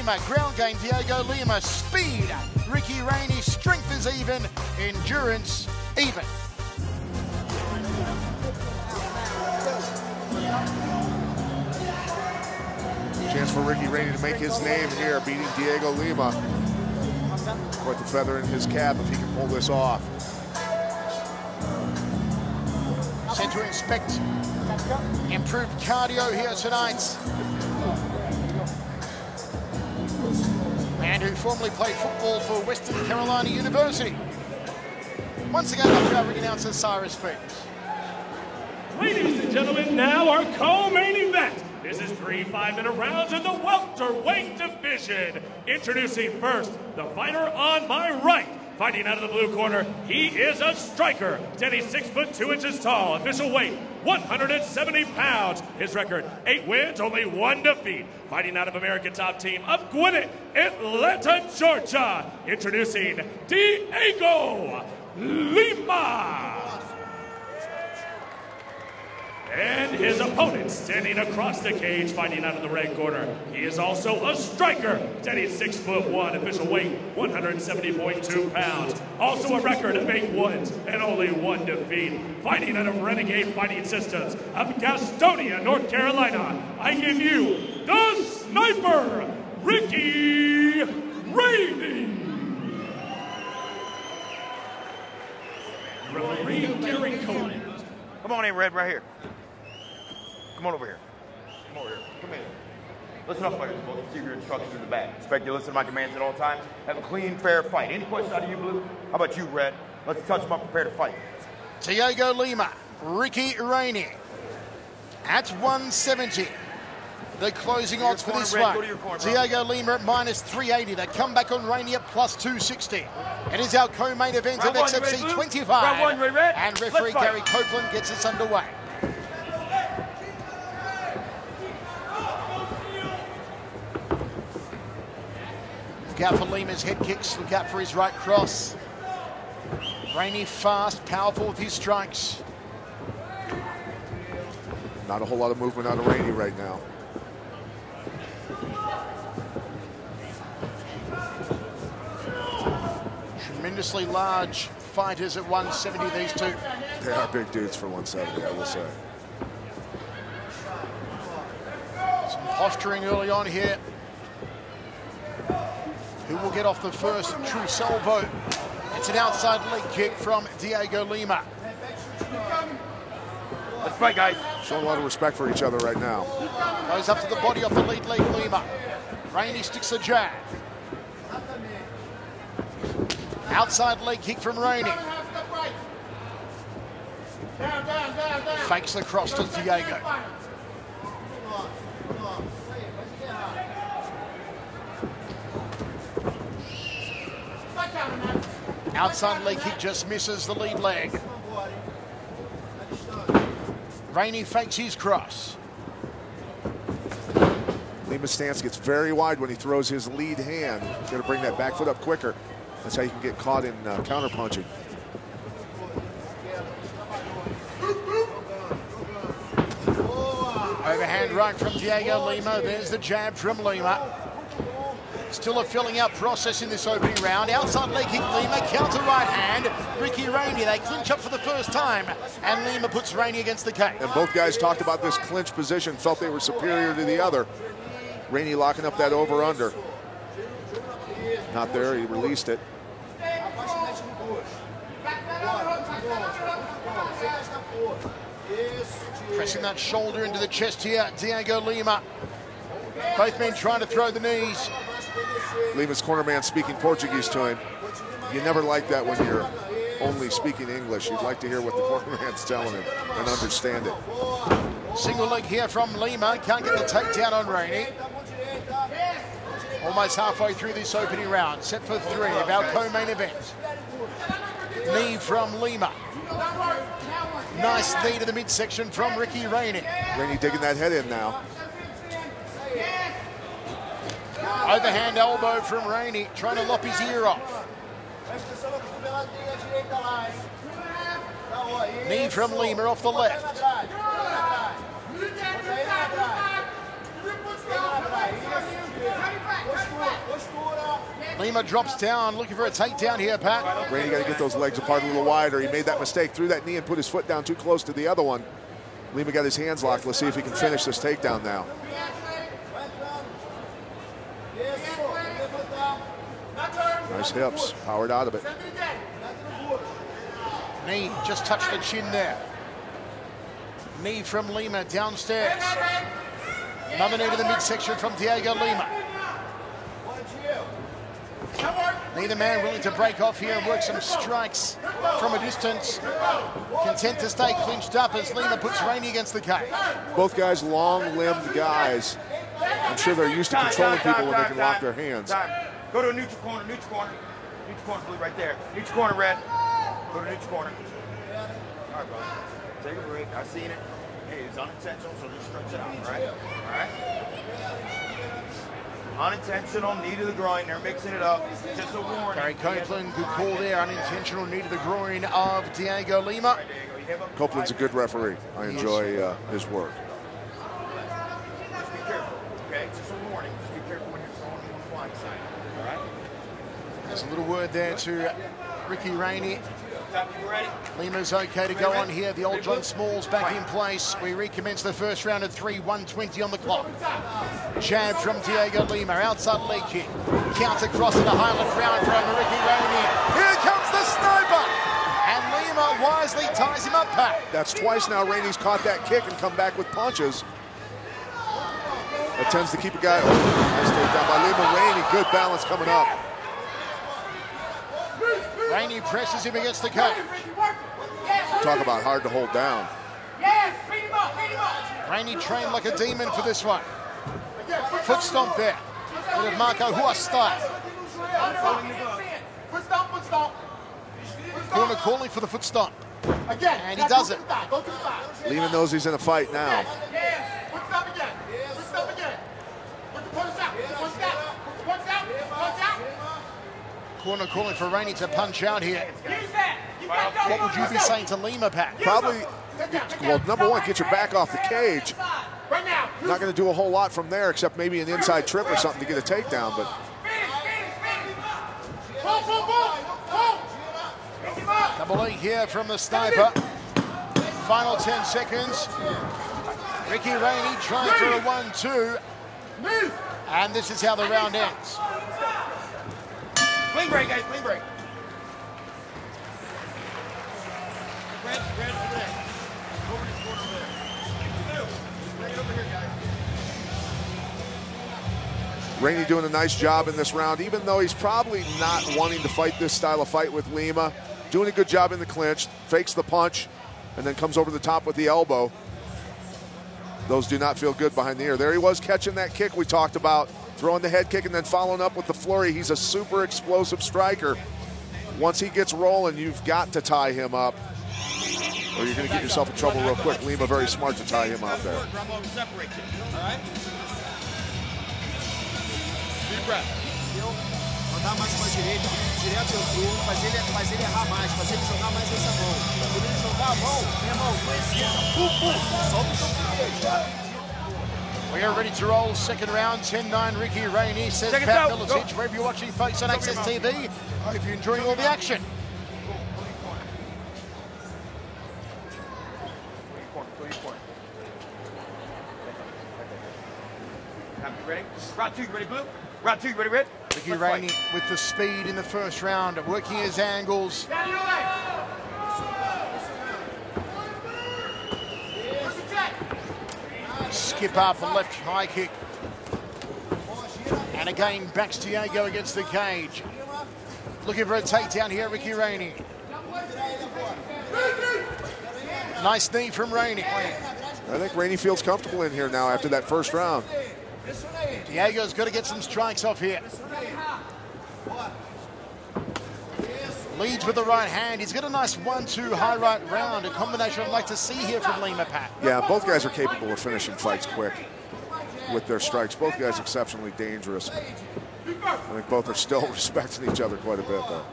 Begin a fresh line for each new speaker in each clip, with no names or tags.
Lima. Ground game, Dhiego Lima. Speed, Ricky Rainey. Strength is even. Endurance, even.
Chance for Ricky Rainey to make his name here, beating Dhiego Lima. Quite the feather in his cap if he can pull this off.
Sent to inspect improved cardio here tonight. Man who formerly played football for Western Carolina University. Once again, our ring announcer Cyrus Phoenix.
Ladies and gentlemen, now our co-main event. This is 3 5-minute rounds in the welterweight division. Introducing first, the fighter on my right. Fighting out of the blue corner, he is a striker. He's 6 foot 2 inches tall. Official weight, 170 pounds. His record, 8 wins, only 1 defeat. Fighting out of American Top Team of Gwinnett, Atlanta, Georgia. Introducing Dhiego Lima. And his opponent standing across the cage, fighting out of the red corner. He is also a striker. He's 6 foot 1, official weight 170.2 pounds. Also a record of 8 wins and only 1 defeat. Fighting out of Renegade Fighting Systems of Gastonia, North Carolina. I give you the sniper, Ricky Rainey. Referee Gary Coleman.
Come on in, Red, right here. Come on over here. Come over here. Come in. Listen up, fighters. We'll receive your instructions in the back. Expect you to listen to my commands at all times. Have a clean, fair fight. Any questions out of you, Blue? How about you, Red? Let's touch them up, prepare to fight.
Dhiego Lima, Ricky Rainey at 170. The closing odds for this one. Dhiego Lima at minus 380. They come back on Rainey at plus 260. It is our co-main event of XFC 25. And referee Gary Copeland gets us underway. Look out for Lima's head kicks. Look out for his right cross. Rainey fast, powerful with his strikes.
Not a whole lot of movement out of Rainey right now.
Tremendously large fighters at 170, these two.
They are big dudes for 170, I will say.
Some posturing early on here. Who will get off the first true salvo? It's an outside leg kick from Dhiego Lima.
Let's fight, guys.
Showing a lot of respect for each other right now.
Goes up to the body off the lead leg, Lima. Rainey sticks a jab. Outside leg kick from Rainey. Fakes the cross to Dhiego. Outside leg kick just misses the lead leg. Rainey fakes his cross.
Lima's stance gets very wide when he throws his lead hand. He's got to bring that back foot up quicker. That's how you can get caught in counter punching.
Overhand right from Dhiego Lima. There's the jab from Lima. Still a filling out process in this opening round. Outside leg kick, Lima, counter right hand. Ricky Rainey, they clinch up for the first time. And Lima puts Rainey against the cage.
And both guys talked about this clinch position, felt they were superior to the other. Rainey locking up that over-under. Not there, he released it.
Pressing that shoulder into the chest here, Dhiego Lima. Both men trying to throw the knees.
Lima's cornerman speaking Portuguese to him. You never like that when you're only speaking English. You'd like to hear what the cornerman's telling him and understand it.
Single leg here from Lima. Can't get the takedown on Rainey. Almost halfway through this opening round. Set for 3 of our co-main event. Knee from Lima. Nice knee to the midsection from Ricky Rainey.
Rainey digging that head in now.
Overhand elbow from Rainey, trying to lop his ear off. Knee from Lima off the left. Lima drops down, looking for a takedown here, Pat.
Rainey got to get those legs apart a little wider. He made that mistake, threw that knee and put his foot down too close to the other one. Lima got his hands locked. Let's see if he can finish this takedown now. Nice hips, powered out of it.
Knee just touched the chin there. Knee from Lima downstairs. Another knee to the midsection from Dhiego Lima. Neither man willing to break off here and work some strikes from a distance. Content to stay clinched up as Lima puts Rainey against the cage.
Both guys long-limbed guys. I'm sure they're used to controlling people when they can lock their hands.
Go to a neutral corner, neutral corner. Neutral corner, blue, right there. Neutral corner, red. Go to neutral corner. All right, bro. Take a break. I seen it. Hey, it's unintentional, so just stretch it out, all right? All right? Unintentional, knee to the groin. They're mixing it up. Just a warning.
Gary Copeland, good call there. Unintentional knee to the groin of Dhiego Lima.
Copeland's a good referee. I enjoy his work.
Just be careful, okay? Just a warning. Just be careful when you're throwing on the flying side, all right?
There's a little word there to Ricky Rainey.
You ready?
Lima's okay to go on here. The old John Smalls back in place. We recommence the first round at 3:120 on the clock. Jab from Dhiego Lima, outside leg kick. Counter cross in a high left round from Ricky Rainey. Here comes the sniper! And Lima wisely ties him up, Pat.
That's twice now Rainey's caught that kick and come back with punches. That tends to keep a guy open. Nice takedown by Lima. Rainey, good balance coming up.
Rainey presses him against the cage.
Talk about hard to hold down.
Rainey trained like a demon for this one. Foot stomp there. With Marco Huas style. Corner calling for the foot stomp. And he does it.
Lima knows he's in a fight now.
Corner calling for Rainey to punch out here. What would you be saying to Lima, Pat?
Probably, well, number one, get your back off the cage. Not going to do a whole lot from there except maybe an inside trip or something to get a takedown, but
double leg here from the sniper. Final 10 seconds. Ricky Rainey trying for a 1-2. And this is how the round ends.
Clean break, guys, clean break. Red, over there. Over this corner over there. Bring it over here, guys.
Rainey doing a nice job in this round, even though he's probably not wanting to fight this style of fight with Lima. Doing a good job in the clinch, fakes the punch, and then comes over the top with the elbow. Those do not feel good behind the ear. There he was catching that kick we talked about, throwing the head kick and then following up with the flurry. He's a super explosive striker. Once he gets rolling, you've got to tie him up, or you're going to get yourself in trouble real quick. Lima very smart to tie him up there.
Separate you, all right?
Deep breath.
Mandar mais com a direita, direto entrou, fazer ele errar mais, fazer ele jogar mais essa mão. Quando ele jogar a mão, meu irmão, solta o teu.
We are ready to roll. Second round, 10-9. Ricky Rainey says
Second
Pat
out.
Milicic. Wherever you're watching folks on Access TV, hope you're enjoying all the action.
Ready? Round 2, you ready, blue? Round 2, you ready, red?
Ricky Rainey with the speed in the first round, working his angles. Skip up a left high kick. And again, backs Dhiego against the cage. Looking for a takedown here, Ricky Rainey. Nice knee from Rainey.
I think Rainey feels comfortable in here now after that first round.
Diego's got to get some strikes off here. Leads with the right hand. He's got a nice 1-2 high right round, a combination I'd like to see here from Lima, Pat.
Yeah, both guys are capable of finishing fights quick with their strikes. Both guys exceptionally dangerous. I think both are still respecting each other quite a bit, though.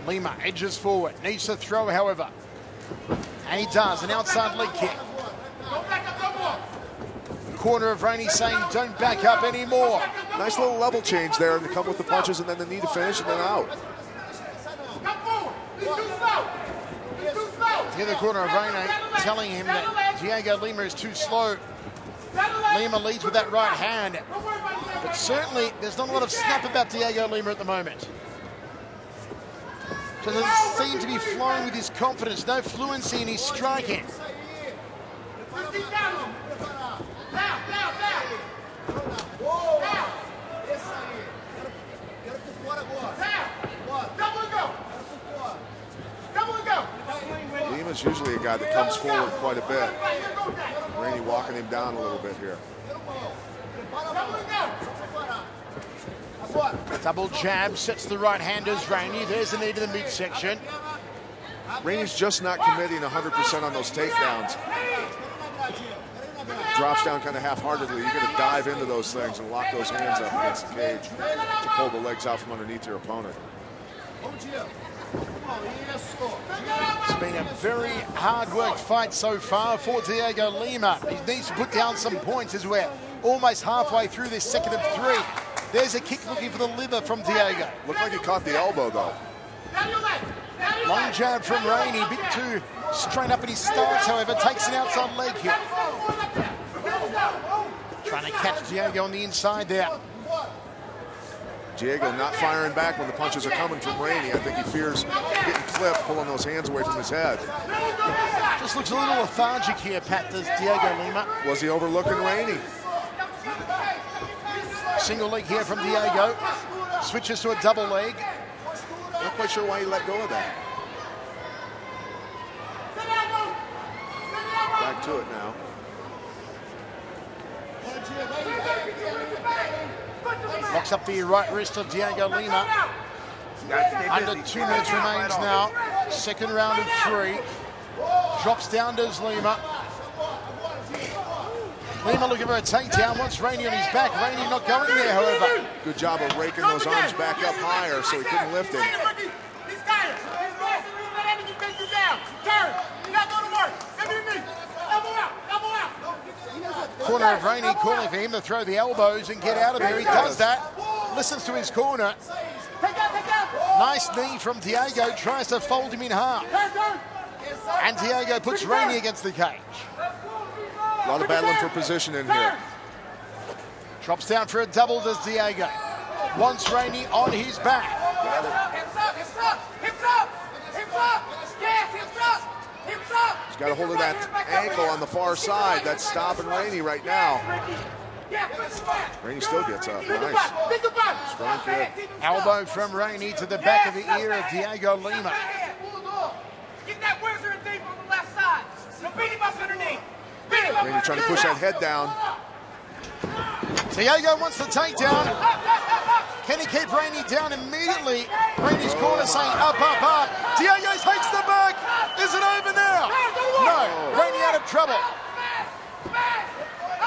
Lima edges forward, needs to throw, however. And he does, an outside leg kick. corner of Rainey saying, don't back up anymore.
Nice little level change there to come with the punches and then the knee to finish and then out.
The other corner of Rainey telling him that Dhiego Lima is too slow. Lima leads with that right hand. But certainly, there's not a lot of snap about Dhiego Lima at the moment. So doesn't seem to be flowing with his confidence. No fluency in his striking.
Lima's usually a guy that comes forward quite a bit. Rainey walking him down a little bit here.
Double jab sets the right-handers, Rainey. There's the knee to the midsection.
Rainey's just not committing 100% on those takedowns. Drops down kind of half-heartedly. You're going to dive into those things and lock those hands up against the cage to pull the legs out from underneath your opponent.
It's been a very hard-worked fight so far for Dhiego Lima. He needs to put down some points as we're almost halfway through this second of three. There's a kick looking for the liver from Dhiego.
Looked like he caught the elbow, though.
Long jab from Rainey, a bit too straight up in his stance, however, takes an outside leg here. Trying to catch Dhiego on the inside there.
Dhiego not firing back when the punches are coming from Rainey. I think he fears getting clipped, pulling those hands away from his head.
Just looks a little lethargic here, Pat, does Dhiego Lima.
Was he overlooking Rainey?
Single leg here from Dhiego. Switches to a double leg.
Not quite sure why he let go of that. Back to it now.
Locks up the right wrist of Dhiego Lima. Under 2 minutes remains now. Second round of three. Drops down to Lima. Lima looking for a takedown, wants Rainey on his back. Rainey not going there, however.
Good job of raking those arms back up higher so he couldn't lift him.
Corner of Rainey calling for him to throw the elbows and get out of there. He does that. Listens to his corner. Nice knee from Dhiego. Tries to fold him in half. And Dhiego puts Rainey against the cage.
A lot of battling for position in here.
Drops down for a double, does Dhiego. Wants Rainey on his back.
He's got a hold of that ankle on the far side. That's stopping Rainey right now. Rainey still gets up. Nice. Strong kick.
Elbow from Rainey to the back of the ear of Dhiego Lima.
Get that wizard deep on the left side. So beat him up underneath.
Rainey trying to push that head down.
Dhiego wants the takedown. Can he keep Rainey down immediately? Rainey's corner saying up, up, up. Dhiego takes the back. Is it over now? No. Rainey out of trouble.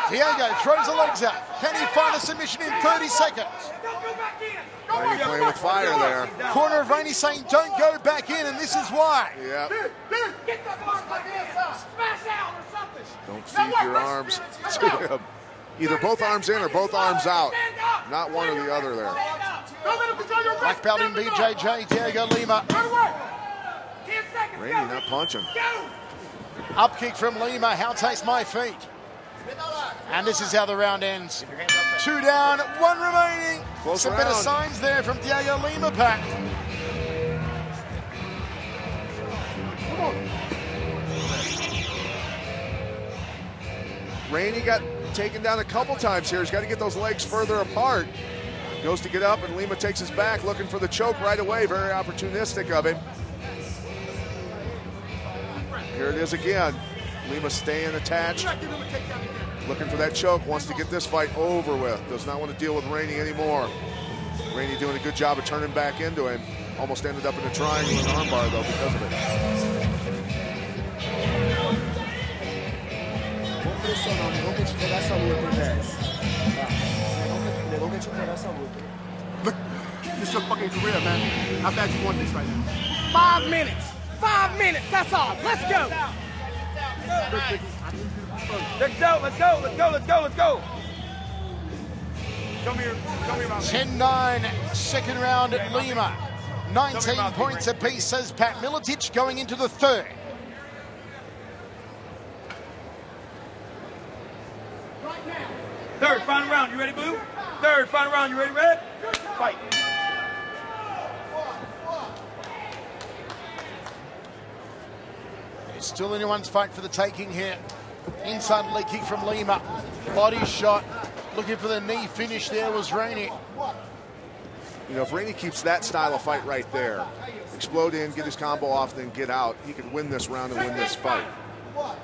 Dhiego throws the legs out. Can he find a submission in 30 seconds?
Rainey playing with fire there.
Corner of Rainey saying don't go back in, and this is why.
Yeah.
Get the arms like this. Smash out or something.
Don't feed your arms to him. Either both arms in or both arms out. Not one or the other there.
Black belt in BJJ, Dhiego Lima.
Rainey not punching.
Up kick from Lima. How tastes my feet? And this is how the round ends. 2 down, 1 remaining.
Close
Some
round.
better signs there from Dhiego Lima, Pat.
Rainey got taken down a couple times here. He's got to get those legs further apart. Goes to get up, and Lima takes his back, looking for the choke right away. Very opportunistic of him. Here it is again. Lima staying attached. Looking for that choke. Wants to get this fight over with. Does not want to deal with Rainey anymore. Rainey doing a good job of turning back into him. Almost ended up in a triangle and armbar, though, because of it.
Look, this is your fucking career, man. How bad you want this right now?
5 minutes. 5 minutes. That's all. Let's go.
Check it out. Let's go. Let's go. Let's go. Let's go. Show me around.
10-9, second round at Lima. 19 points apiece, says Pat Miletich, going into the third.
Third, final round. You ready, Blue? Third, final round. You ready, Red? Fight.
It's still anyone's fight for the taking here. Inside leg kick from Lima. Body shot. Looking for the knee finish there was Rainey.
You know, if Rainey keeps that style of fight right there, explode in, get his combo off, then get out, he could win this round and win this fight.
A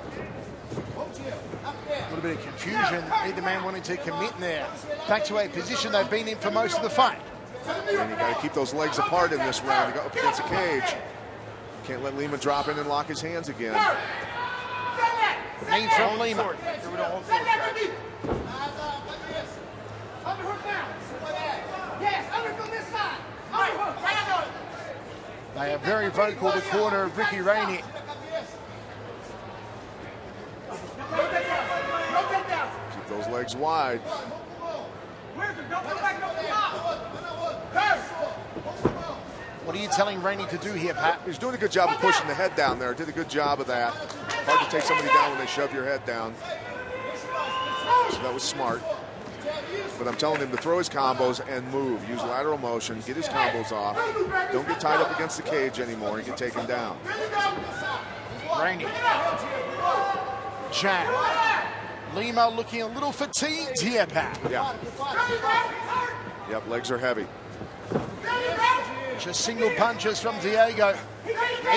little bit of confusion. Either man wanting to commit there. Back to a position they've been in for most of the fight.
And you got to keep those legs apart in this round to go up against the cage. Can't let Lima drop in and lock his hands again.
Knee from Lima. They are very vocal, the corner of Ricky Rainey.
Keep those legs wide.
What are you telling Rainey to do here, Pat?
He's doing a good job of pushing the head down there. Did a good job of that. Hard to take somebody down when they shove your head down. So that was smart. But I'm telling him to throw his combos and move. Use lateral motion, get his combos off. Don't get tied up against the cage anymore and get taken down.
Rainey. Jab. Lima looking a little fatigued here, Pat.
Yeah. Yep, legs are heavy.
Just single punches from Dhiego.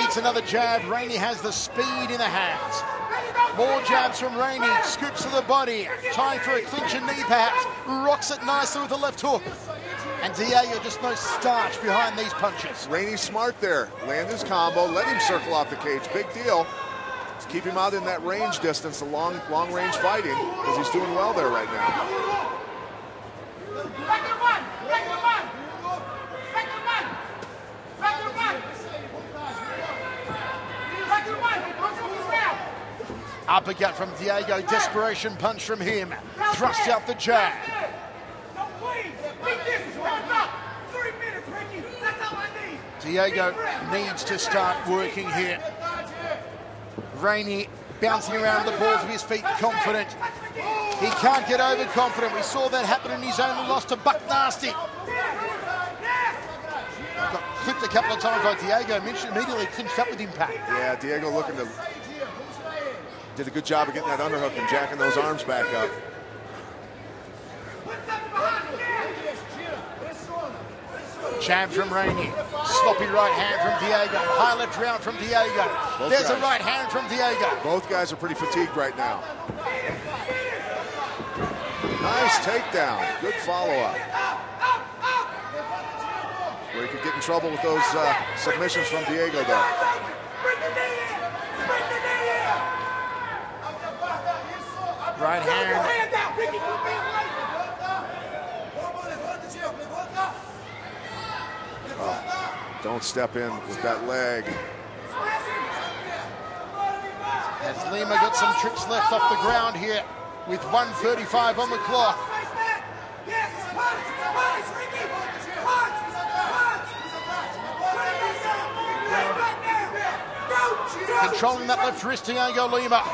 Eats another jab. Rainey has the speed in the hands. More jabs from Rainey. Scoops to the body. Time for a clinch and knee perhaps. Rocks it nicely with the left hook. And Dhiego just no starch behind these punches.
Rainey's smart there. Land his combo. Let him circle off the cage. Big deal. Just keep him out in that range distance, the long range fighting, because he's doing well there right now.
Uppercut from Dhiego, desperation punch from him. Thrust out the jab. Dhiego needs to start working here. Rainey bouncing around the balls of his feet, confident. He can't get overconfident. We saw that happen in his only loss to Buck Nasty. Got clipped a couple of times by Dhiego. Mentioned immediately clinched up with impact.
Yeah, Dhiego looking to... Did a good job of getting that underhook and jacking those arms back up.
Jab from Rainey. Sloppy right hand from Dhiego. High left round from Dhiego. There's a right hand from Dhiego.
Both guys are pretty fatigued right now. Nice takedown. Good follow-up. Where he could get in trouble with those submissions from Dhiego, though.
Right hand.
Oh, don't step in with that leg.
Has Lima got some tricks left off the ground here with 1:35 on the clock. Controlling that left wrist, Dhiego Lima.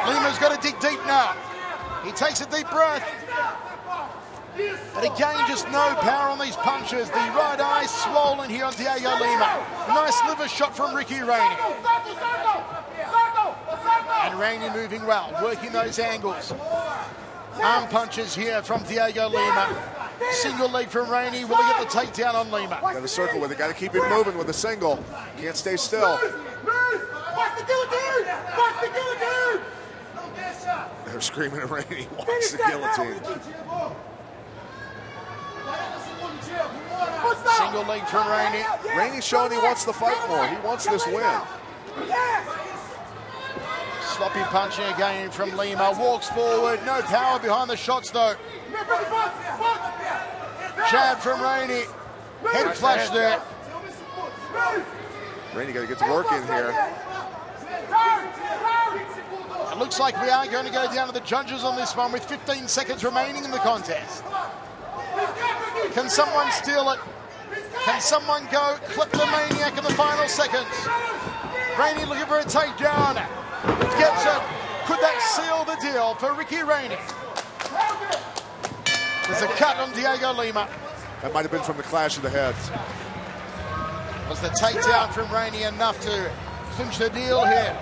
Lima's got to dig deep now. He takes a deep breath. But again, just no power on these punches. The right eye swollen here on Dhiego Lima. Nice liver shot from Ricky Rainey. And Rainey moving well, working those angles. Arm punches here from Dhiego Lima. Single leg from Rainey. Will he get the takedown on Lima?
Got to circle with it. Got to keep him moving with a single. Can't stay still. They're screaming at Rainey. Wants the guillotine.
Single leg from Rainey.
Rainey's showing he wants the fight more. He wants this win.
Sloppy punching again from Lima. Walks forward. No power behind the shots, though. Jab from Rainey. Head flash there.
Rainey got to get to work in here.
It looks like we are going to go down to the judges on this one with 15 seconds remaining in the contest. Can someone steal it? Can someone go kleptomaniac in the final seconds? Rainey looking for a takedown. Gets it. Could that seal the deal for Ricky Rainey? There's a cut on Dhiego Lima.
That might have been from the clash of the heads.
Was the takedown from Rainey enough to clinch the deal here?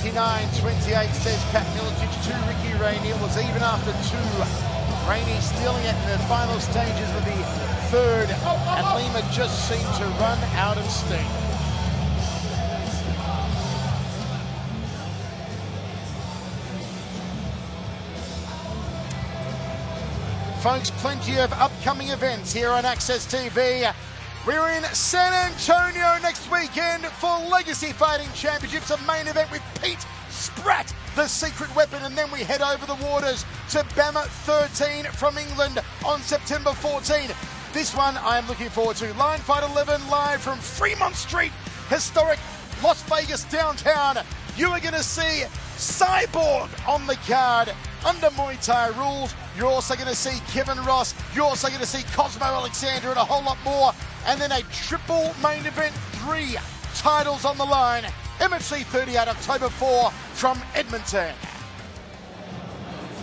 (29-28) says Pat Miletich to Ricky Rainey. It was even after 2. Rainey stealing it in the final stages of the third, and Lima just seemed to run out of steam. Folks, plenty of upcoming events here on Access TV. We're in San Antonio next weekend for Legacy Fighting Championships, a main event with Pete Spratt, the secret weapon, and then we head over the waters to BAMA 13 from England on September 14. This one I am looking forward to. Line Fight 11 live from Fremont Street, historic Las Vegas downtown. You are going to see Cyborg on the card under Muay Thai rules. You're also going to see Kevin Ross. You're also going to see Cosmo Alexander and a whole lot more. And then a triple main event, 3 titles on the line. MFC 38, October 4 from Edmonton.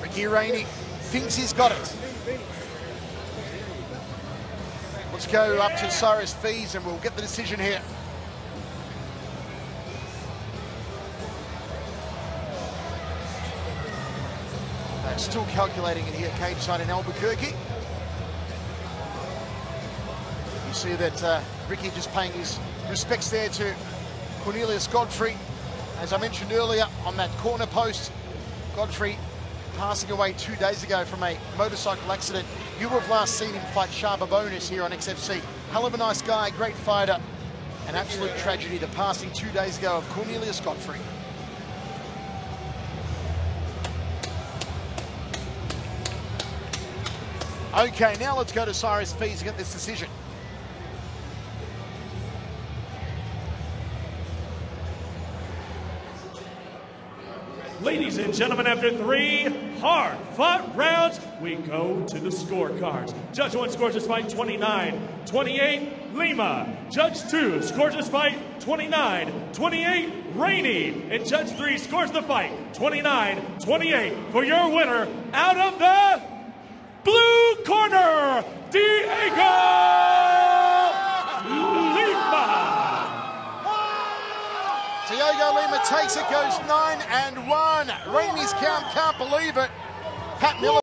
Ricky Rainey thinks he's got it. Let's go up to Cyrus Fees and we'll get the decision here. They're still calculating it here, cage side in Albuquerque. You see that Ricky just paying his respects there to Cornelius Godfrey. As I mentioned earlier, on that corner post, Godfrey passing away 2 days ago from a motorcycle accident. You will have last seen him fight Shaba Bonus here on XFC. Hell of a nice guy, great fighter. An absolute tragedy, the passing 2 days ago of Cornelius Godfrey. Okay, now let's go to Cyrus Fees to get this decision.
Ladies and gentlemen, after 3 hard-fought rounds, we go to the scorecards. Judge 1 scores this fight 29-28, Lima. Judge 2 scores this fight 29-28, Rainey. And Judge 3 scores the fight 29-28 for your winner out of the blue corner, Dhiego Lima.
Dhiego Lima takes it, goes 9-1. Rainey's count, can't believe it. Pat Miller.